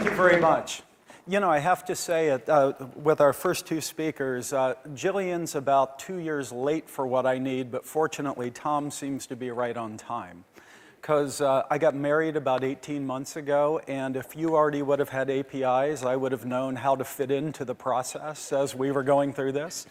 you very much. You know, I have to say, with our first two speakers, Jillian's about 2 years late for what I need, but fortunately, Tom seems to be right on time. Because I got married about 18 months ago, and if you already would have had APIs, I would have known how to fit into the process as we were going through this.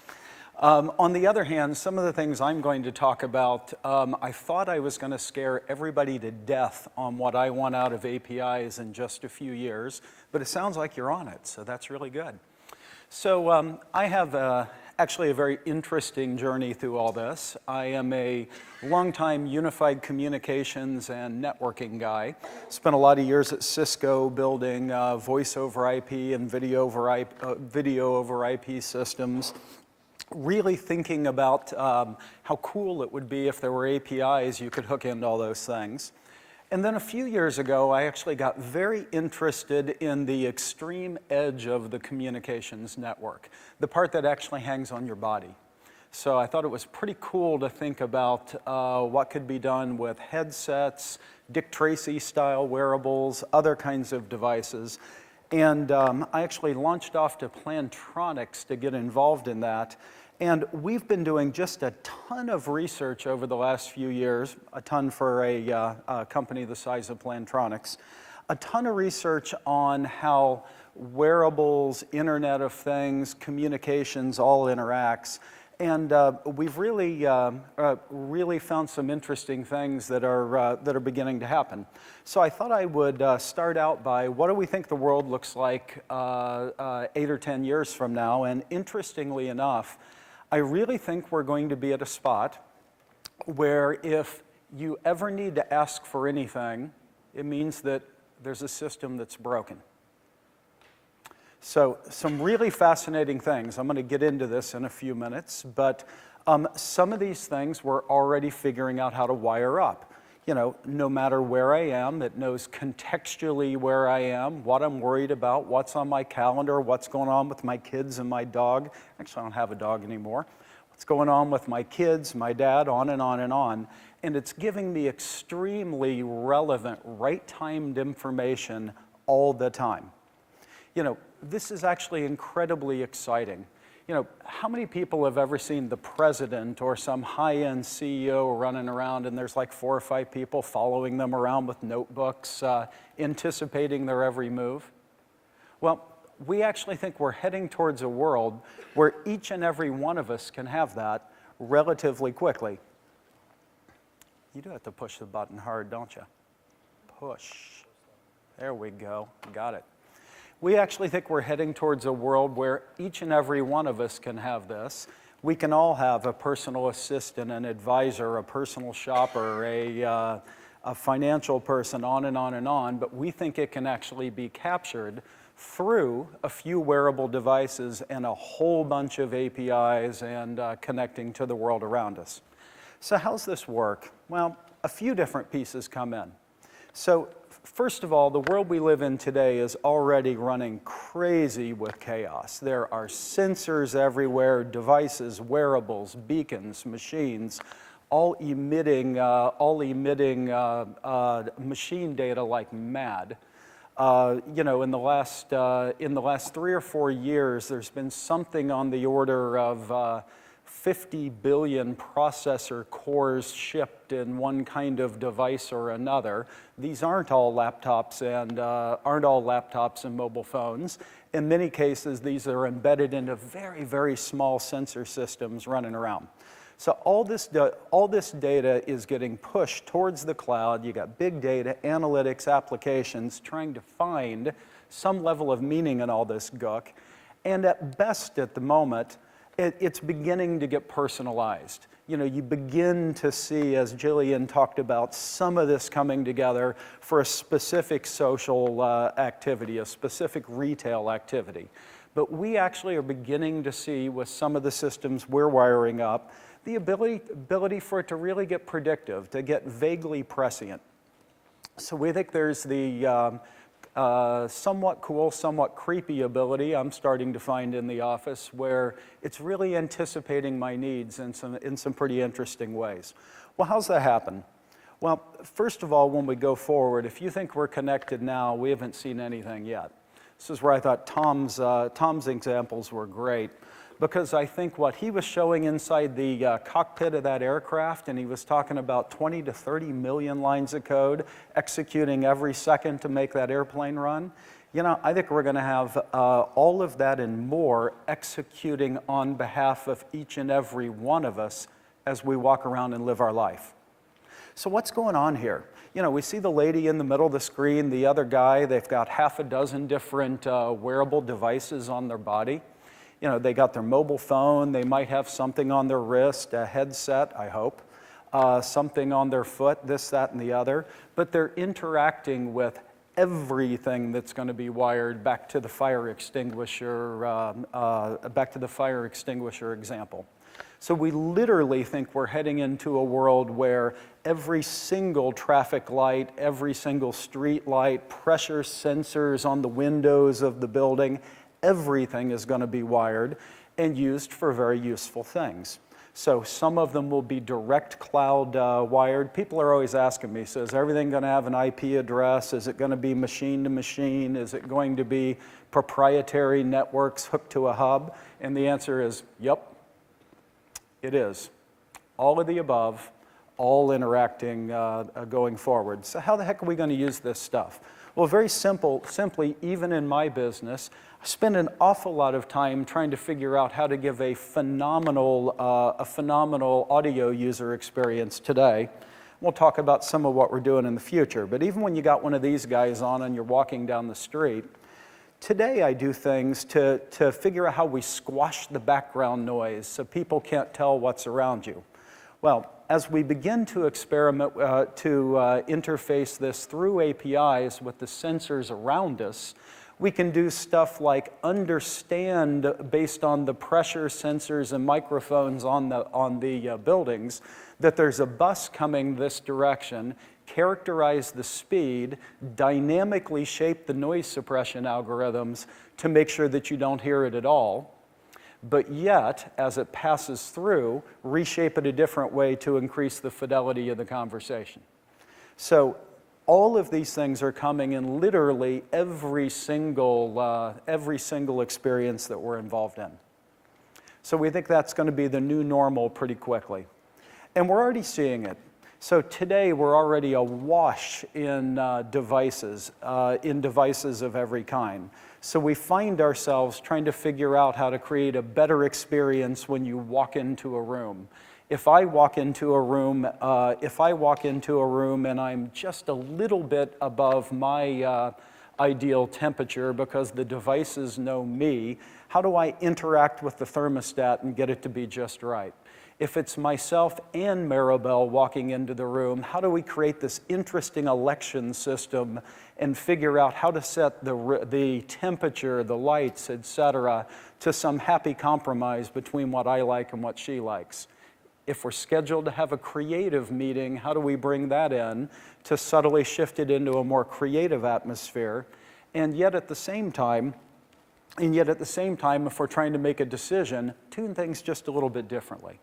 On the other hand, some of the things I'm going to talk about, I thought I was going to scare everybody to death on what I want out of APIs in just a few years, but it sounds like you're on it, so that's really good. So I have actually a very interesting journey through all this. I am a longtime unified communications and networking guy. Spent a lot of years at Cisco building voice over IP and video over IP systems. Really thinking about how cool it would be if there were APIs you could hook into all those things. And then a few years ago, I actually got very interested in the extreme edge of the communications network, the part that actually hangs on your body. So I thought it was pretty cool to think about what could be done with headsets, Dick Tracy-style wearables, other kinds of devices. And I actually launched off to Plantronics to get involved in that. And we've been doing just a ton of research over the last few years, a ton for a company the size of Plantronics, a ton of research on how wearables, Internet of Things, communications all interacts. And we've really found some interesting things that are beginning to happen. So I thought I would start out by what do we think the world looks like 8 or 10 years from now? And interestingly enough, I really think we're going to be at a spot where if you ever need to ask for anything, it means that there's a system that's broken. So some really fascinating things. I'm going to get into this in a few minutes, but some of these things we're already figuring out how to wire up. You know, no matter where I am, it knows contextually where I am, what I'm worried about, what's on my calendar, what's going on with my kids and my dog. Actually, I don't have a dog anymore. What's going on with my kids, my dad, on and on and on. And it's giving me extremely relevant, right-timed information all the time. You know, this is actually incredibly exciting. You know, how many people have ever seen the president or some high-end CEO running around and there's like 4 or 5 people following them around with notebooks, anticipating their every move? Well, we actually think we're heading towards a world where each and every one of us can have that relatively quickly. You do have to push the button hard, don't you? Push. There we go. Got it. We actually think we're heading towards a world where each and every one of us can have this. We can all have a personal assistant, an advisor, a personal shopper, a financial person, on and on and on, but we think it can actually be captured through a few wearable devices and a whole bunch of APIs and connecting to the world around us. So how's this work? Well, a few different pieces come in. So first of all, the world we live in today is already running crazy with chaos. There are sensors everywhere, devices, wearables, beacons, machines, all emitting machine data like mad. You know, in the last 3 or 4 years, there's been something on the order of 50 billion processor cores shipped in one kind of device or another. These aren't all laptops and mobile phones. In many cases, these are embedded into very, very small sensor systems running around. So all this data is getting pushed towards the cloud. You got big data, analytics, applications, trying to find some level of meaning in all this gook. And at best at the moment, it's beginning to get personalized. You know, you begin to see, as Jillian talked about, some of this coming together for a specific social activity, a specific retail activity. But we actually are beginning to see with some of the systems we're wiring up, the ability for it to really get predictive, to get vaguely prescient. So we think there's the somewhat cool, somewhat creepy ability I'm starting to find in the office where it's really anticipating my needs in some pretty interesting ways. Well, how's that happen? Well, first of all, when we go forward, if you think we're connected now, we haven't seen anything yet. This is where I thought Tom's examples were great, because I think what he was showing inside the cockpit of that aircraft, and he was talking about 20 to 30 million lines of code executing every second to make that airplane run. You know, I think we're going to have all of that and more executing on behalf of each and every one of us as we walk around and live our life. So what's going on here? You know, we see the lady in the middle of the screen, the other guy, they've got half a dozen different wearable devices on their body. You know, they got their mobile phone, they might have something on their wrist, a headset, I hope, something on their foot, this, that, and the other, but they're interacting with everything that's going to be wired back to the fire extinguisher, example. So we literally think we're heading into a world where every single traffic light, every single street light, pressure sensors on the windows of the building, everything is going to be wired and used for very useful things. So some of them will be direct cloud wired. People are always asking me, so is everything going to have an IP address? Is it going to be machine to machine? Is it going to be proprietary networks hooked to a hub? And the answer is, yep, it is. All of the above, all interacting going forward. So how the heck are we going to use this stuff? Well, very simply, even in my business, I spend an awful lot of time trying to figure out how to give a phenomenal audio user experience today. We'll talk about some of what we're doing in the future, but even when you got one of these guys on and you're walking down the street, today I do things to figure out how we squash the background noise so people can't tell what's around you. Well, as we begin to experiment interface this through APIs with the sensors around us, we can do stuff like understand, based on the pressure sensors and microphones on the buildings, that there's a bus coming this direction, characterize the speed, dynamically shape the noise suppression algorithms to make sure that you don't hear it at all, but yet, as it passes through, reshape it a different way to increase the fidelity of the conversation. So all of these things are coming in literally every single experience that we're involved in. So we think that's going to be the new normal pretty quickly. And we're already seeing it. So today we're already awash in devices of every kind. So we find ourselves trying to figure out how to create a better experience when you walk into a room. If I walk into a room and I'm just a little bit above my ideal temperature because the devices know me, how do I interact with the thermostat and get it to be just right? If it's myself and Maribel walking into the room, how do we create this interesting election system and figure out how to set the temperature, the lights, etc., to some happy compromise between what I like and what she likes? If we're scheduled to have a creative meeting, how do we bring that in to subtly shift it into a more creative atmosphere? And yet at the same time, if we're trying to make a decision, tune things just a little bit differently.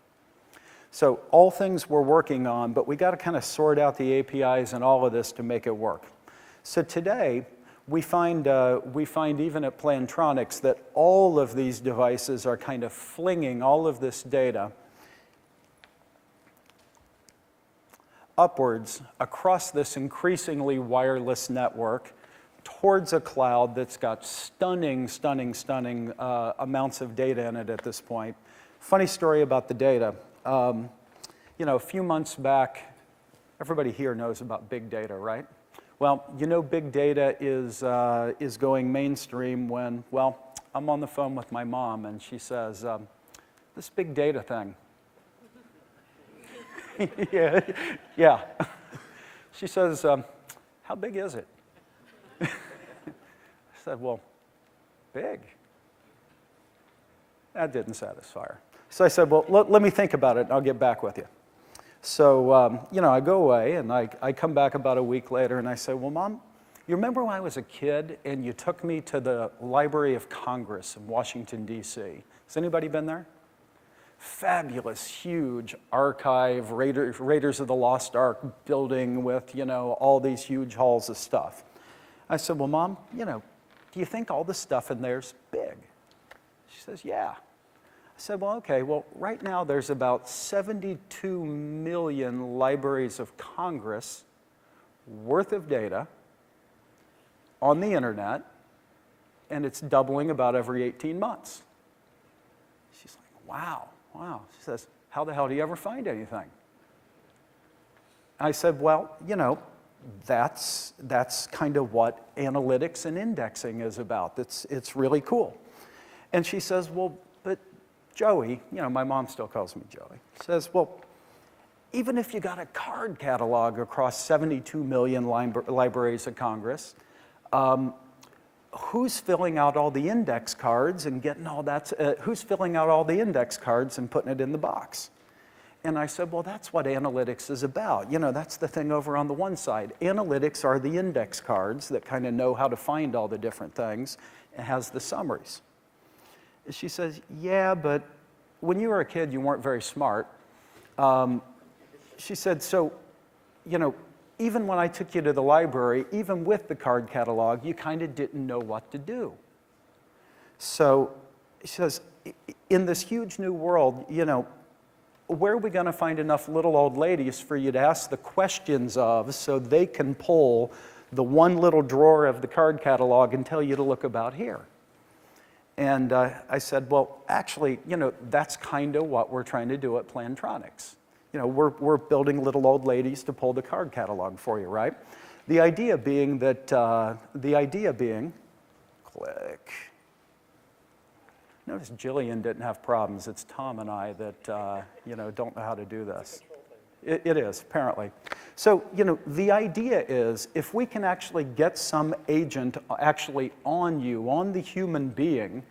So all things we're working on, but we got to kind of sort out the APIs and all of this to make it work. So today, we find even at Plantronics that all of these devices are kind of flinging all of this data upwards across this increasingly wireless network towards a cloud that's got stunning amounts of data in it at this point. Funny story about the data. You know, a few months back, everybody here knows about big data, right? Well, you know, big data is going mainstream when, well, I'm on the phone with my mom and she says, this big data thing. yeah. She says, how big is it? I said, well, big. That didn't satisfy her. So I said, well, let me think about it and I'll get back with you. So, you know, I go away and I come back about a week later and I say, well, Mom, you remember when I was a kid and you took me to the Library of Congress in Washington, D.C.? Has anybody been there? Fabulous, huge archive, Raiders of the Lost Ark building with, you know, all these huge halls of stuff. I said, well, Mom, you know, do you think all the stuff in there's big? She says, yeah. I said, well, okay, well, right now there's about 72 million Libraries of Congress worth of data on the internet, and it's doubling about every 18 months. She's like, wow, wow. She says, how the hell do you ever find anything? I said, well, you know, that's kind of what analytics and indexing is about. It's really cool. And she says, well, but Joey, you know, my mom still calls me Joey, says, well, even if you got a card catalog across 72 million Libraries of Congress, who's filling out all the index cards and getting all that, who's filling out all the index cards and putting it in the box? And I said, well, that's what analytics is about. You know, that's the thing over on the one side. Analytics are the index cards that kind of know how to find all the different things. It has the summaries. And she says, yeah, but when you were a kid, you weren't very smart. She said, so, you know, even when I took you to the library, even with the card catalog, you kind of didn't know what to do. So she says, in this huge new world, you know, where are we going to find enough little old ladies for you to ask the questions of so they can pull the one little drawer of the card catalog and tell you to look about here? And I said, well, actually, you know, that's kind of what we're trying to do at Plantronics. You know, we're building little old ladies to pull the card catalog for you, right? The idea being that, click. Notice Jillian didn't have problems. It's Tom and I that, you know, don't know how to do this. It is, apparently. So, you know, the idea is if we can actually get some agent actually on you, on the human being,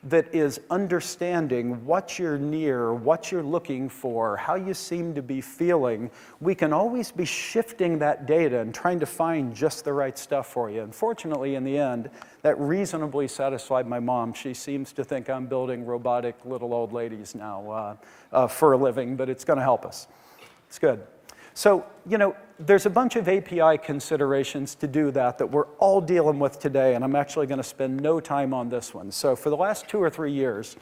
that is understanding what you're near, what you're looking for, how you seem to be feeling, we can always be shifting that data and trying to find just the right stuff for you. And fortunately, in the end, that reasonably satisfied my mom. She seems to think I'm building robotic little old ladies now for a living, but it's going to help us. It's good. So, you know, there's a bunch of API considerations to do that we're all dealing with today, and I'm actually going to spend no time on this one. So for the last 2 or 3 years,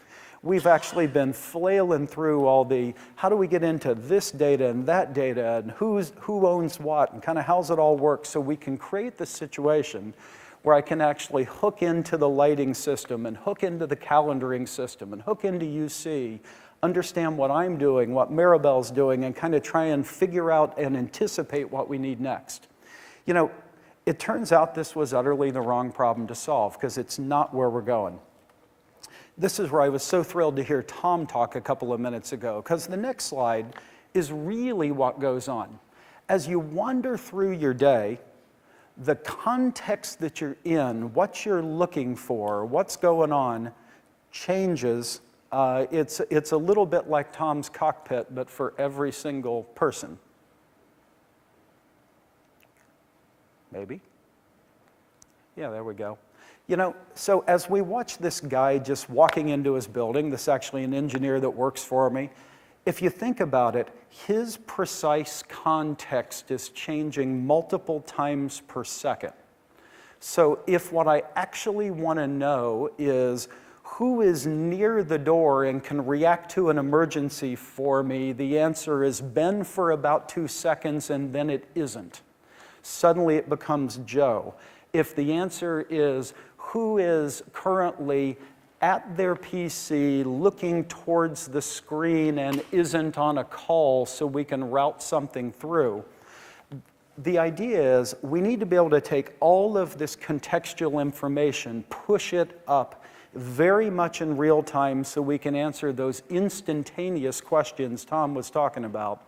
we've actually been flailing through all the, how do we get into this data and that data, and who owns what, and kind of how's it all work, so we can create the situation where I can actually hook into the lighting system, and hook into the calendaring system, and hook into UC, understand what I'm doing, what Maribel's doing, and kind of try and figure out and anticipate what we need next. You know, it turns out this was utterly the wrong problem to solve because it's not where we're going. This is where I was so thrilled to hear Tom talk a couple of minutes ago, because the next slide is really what goes on. As you wander through your day, the context that you're in, what you're looking for, what's going on, changes. It's a little bit like Tom's cockpit, but for every single person. Maybe? Yeah, there we go. You know, so as we watch this guy just walking into his building, this is actually an engineer that works for me. If you think about it, his precise context is changing multiple times per second. So if what I actually want to know is who is near the door and can react to an emergency for me, the answer is Ben for about 2 seconds, and then it isn't. Suddenly it becomes Joe. If the answer is who is currently at their PC looking towards the screen and isn't on a call so we can route something through, the idea is we need to be able to take all of this contextual information, push it up very much in real time so we can answer those instantaneous questions Tom was talking about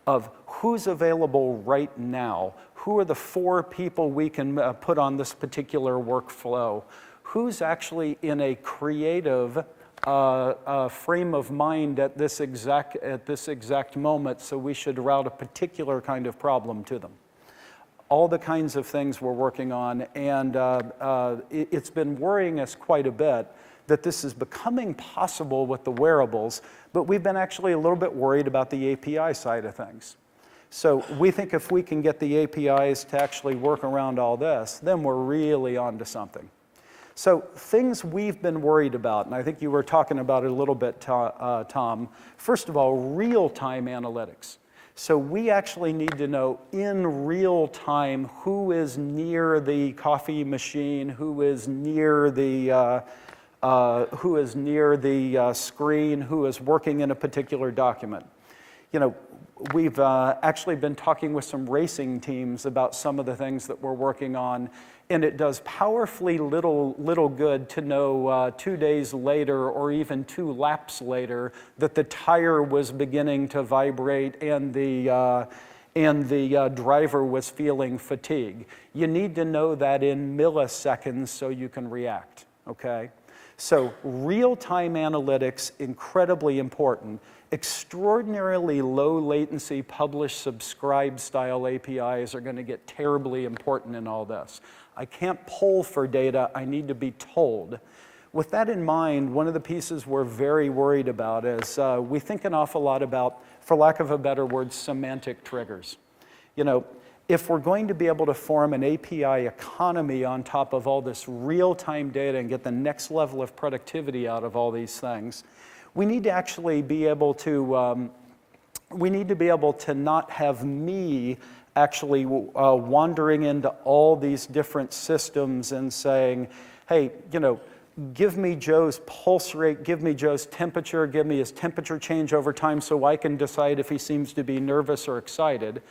of who's available right now, who are the 4 people we can put on this particular workflow, who's actually in a creative frame of mind at this exact moment, so we should route a particular kind of problem to them. All the kinds of things we're working on, and it's been worrying us quite a bit that this is becoming possible with the wearables, but we've been actually a little bit worried about the API side of things. So we think if we can get the APIs to actually work around all this, then we're really onto something. So things we've been worried about, and I think you were talking about it a little bit, Tom. First of all, real-time analytics. So we actually need to know in real time who is near the coffee machine, who is near the screen, who is working in a particular document. You know, we've actually been talking with some racing teams about some of the things that we're working on, and it does powerfully little good to know 2 days later or even 2 laps later that the tire was beginning to vibrate and the driver was feeling fatigue. You need to know that in milliseconds so you can react, okay? So real-time analytics, incredibly important. Extraordinarily low latency publish subscribe style APIs are going to get terribly important in all this. I can't poll for data, I need to be told. With that in mind, one of the pieces we're very worried about is we think an awful lot about, for lack of a better word, semantic triggers. You know, if we're going to be able to form an API economy on top of all this real-time data and get the next level of productivity out of all these things, we need to actually be able to, not have me actually wandering into all these different systems and saying, hey, you know, give me Joe's pulse rate, give me Joe's temperature, give me his temperature change over time so I can decide if he seems to be nervous or excited.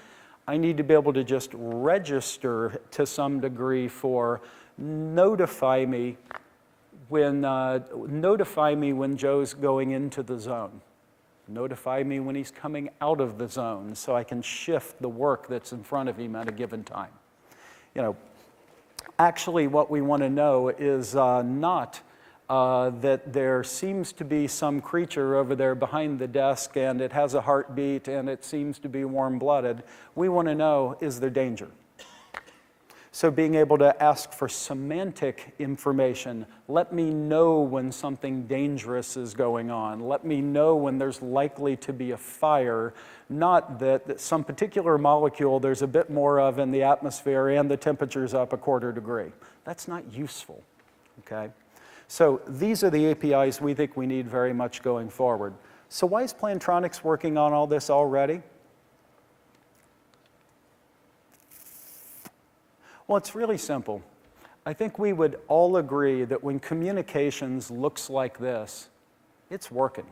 I need to be able to just register to some degree for notify me when Joe's going into the zone. Notify me when he's coming out of the zone so I can shift the work that's in front of him at a given time. You know, actually what we want to know is not that there seems to be some creature over there behind the desk and it has a heartbeat and it seems to be warm-blooded. We want to know, is there danger? So being able to ask for semantic information, let me know when something dangerous is going on. Let me know when there's likely to be a fire, not that some particular molecule there's a bit more of in the atmosphere and the temperature's up 1/4 degree. That's not useful, okay? So these are the APIs we think we need very much going forward. So why is Plantronics working on all this already? Well, it's really simple. I think we would all agree that when communications looks like this, it's working.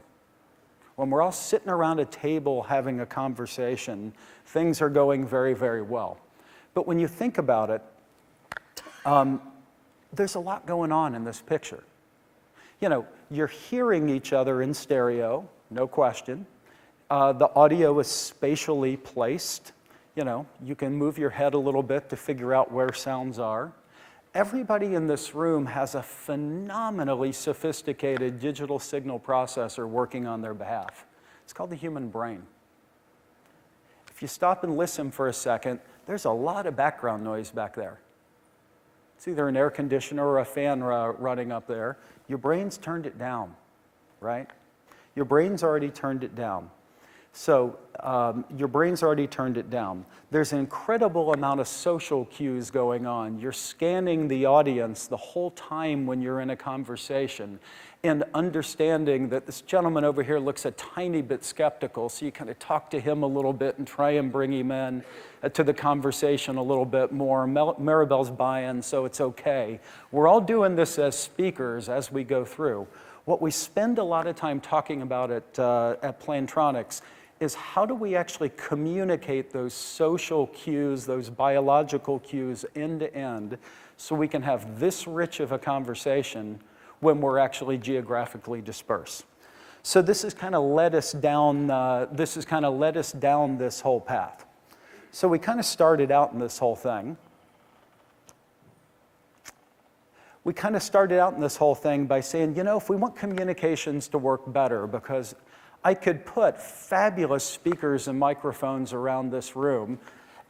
When we're all sitting around a table having a conversation, things are going very, very well. But when you think about it, there's a lot going on in this picture. You know, you're hearing each other in stereo, no question. The audio is spatially placed. You know, you can move your head a little bit to figure out where sounds are. Everybody in this room has a phenomenally sophisticated digital signal processor working on their behalf. It's called the human brain. If you stop and listen for a second, there's a lot of background noise back there. It's either an air conditioner or a fan running up there. Your brain's turned it down, right? Your brain's already turned it down. So your brain's already turned it down. There's an incredible amount of social cues going on. You're scanning the audience the whole time when you're in a conversation and understanding that this gentleman over here looks a tiny bit skeptical, so you kind of talk to him a little bit and try and bring him in to the conversation a little bit more. Maribel's buying, so it's okay. We're all doing this as speakers as we go through. What we spend a lot of time talking about at Plantronics is how do we actually communicate those social cues, those biological cues end to end so we can have this rich of a conversation when we're actually geographically dispersed. So this has kind of led us down this whole path. So we kind of started out in this whole thing. We kind of started out in this whole thing by saying, you know, if we want communications to work better, because I could put fabulous speakers and microphones around this room,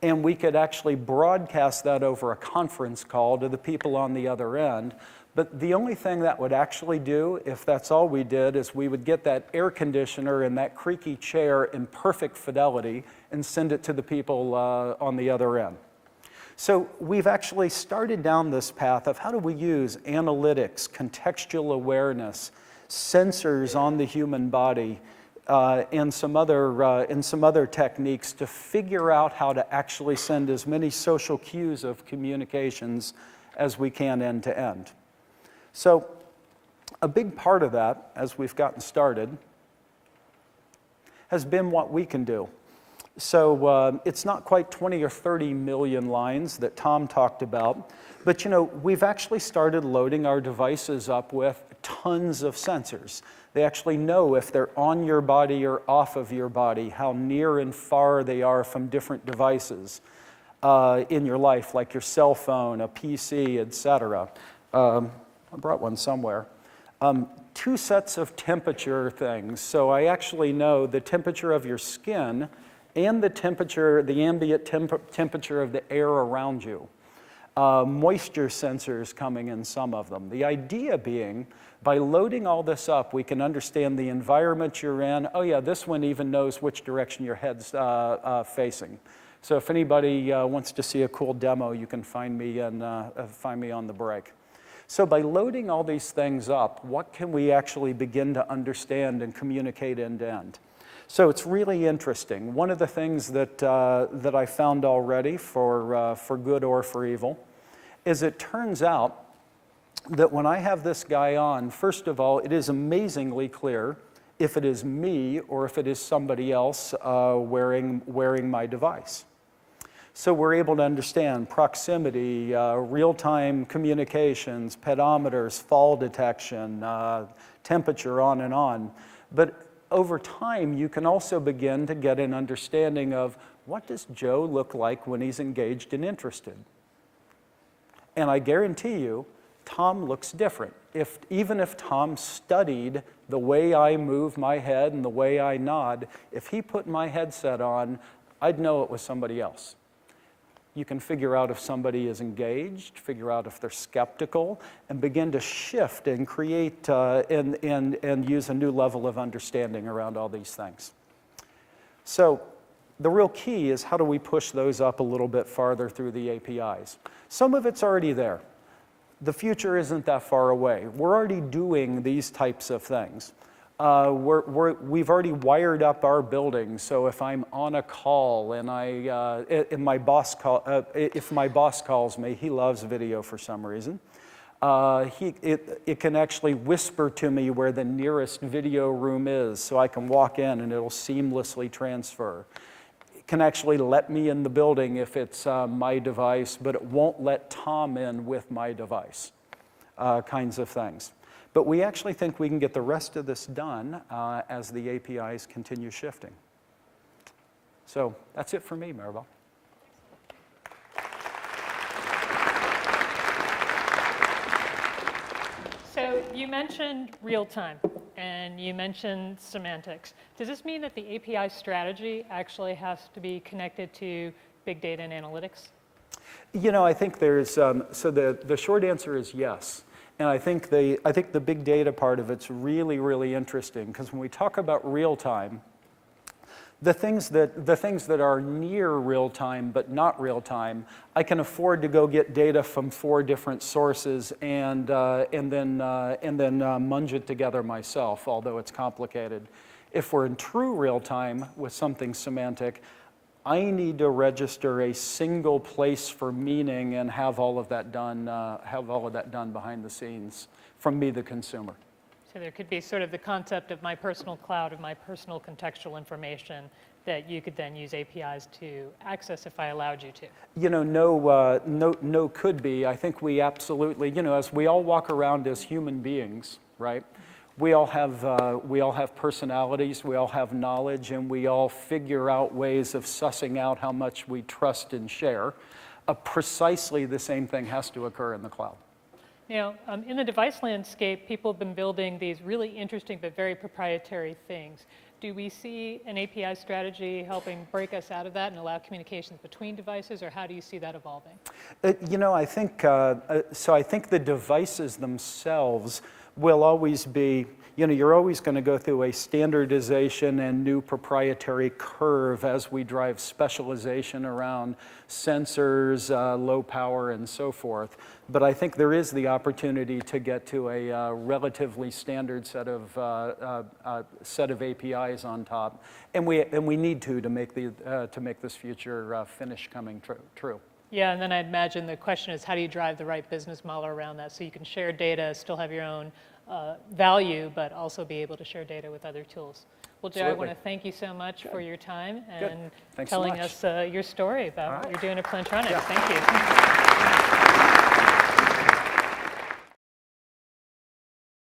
and we could actually broadcast that over a conference call to the people on the other end. But the only thing that would actually do, if that's all we did, is we would get that air conditioner and that creaky chair in perfect fidelity and send it to the people on the other end. So we've actually started down this path of how do we use analytics, contextual awareness, sensors on the human body, and some other techniques to figure out how to actually send as many social cues of communications as we can end to end. So a big part of that, as we've gotten started, has been what we can do. So it's not quite 20 or 30 million lines that Tom talked about, but we've actually started loading our devices up with tons of sensors. They actually know if they're on your body or off of your body, how near and far they are from different devices in your life, like your cell phone, a PC, etc. I brought one somewhere. 2 sets of temperature things. So I actually know the temperature of your skin and the temperature, the ambient temperature of the air around you. Moisture sensors coming in some of them. The idea being, by loading all this up, we can understand the environment you're in. Oh yeah, this one even knows which direction your head's facing. So if anybody wants to see a cool demo, you can find me on the break. So by loading all these things up, what can we actually begin to understand and communicate end to end? So it's really interesting. One of the things that I found already, for good or for evil, is it turns out that when I have this guy on, first of all, it is amazingly clear if it is me or if it is somebody else wearing my device. So we're able to understand proximity, real-time communications, pedometers, fall detection, temperature, on and on. But over time, you can also begin to get an understanding of what does Joe look like when he's engaged and interested. And I guarantee you, Tom looks different. Even if Tom studied the way I move my head and the way I nod, if he put my headset on, I'd know it was somebody else. You can figure out if somebody is engaged, figure out if they're skeptical, and begin to shift and create and use a new level of understanding around all these things. So the real key is how do we push those up a little bit farther through the APIs? Some of it's already there. The future isn't that far away. We're already doing these types of things. We've already wired up our building, so if I'm on a call and if my boss calls me, he loves video for some reason, it can actually whisper to me where the nearest video room is, so I can walk in and it'll seamlessly transfer. It can actually let me in the building if it's my device, but it won't let Tom in with my device, kinds of things. But we actually think we can get the rest of this done as the APIs continue shifting. So that's it for me, Maribel. So you mentioned real-time, and you mentioned semantics. Does this mean that the API strategy actually has to be connected to big data and analytics? I think there's, so the short answer is yes. And I think the big data part of it's really, really interesting, because when we talk about real time, the things that are near real time but not real time, I can afford to go get data from 4 different sources and then munge it together myself, although it's complicated. If we're in true real time with something semantic, I need to register a single place for meaning and have all of that done behind the scenes from me, the consumer. So there could be sort of the concept of my personal cloud, of my personal contextual information that you could then use APIs to access if I allowed you to. No could be. I think we absolutely, as we all walk around as human beings, right? We all have personalities, we all have knowledge, and we all figure out ways of sussing out how much we trust and share. Precisely the same thing has to occur in the cloud. In the device landscape, people have been building these really interesting but very proprietary things. Do we see an API strategy helping break us out of that and allow communications between devices, or how do you see that evolving? I think the devices themselves will always be, you're always going to go through a standardization and new proprietary curve as we drive specialization around sensors, low power, and so forth. But I think there is the opportunity to get to a relatively standard set of APIs on top, and we need to make this future finish coming true. Yeah, and then I imagine the question is, how do you drive the right business model around that so you can share data, still have your own value, but also be able to share data with other tools? Well, Joe, I want to thank you so much for your time and telling us your story about what you're doing at Plantronics. Yeah. Thank you.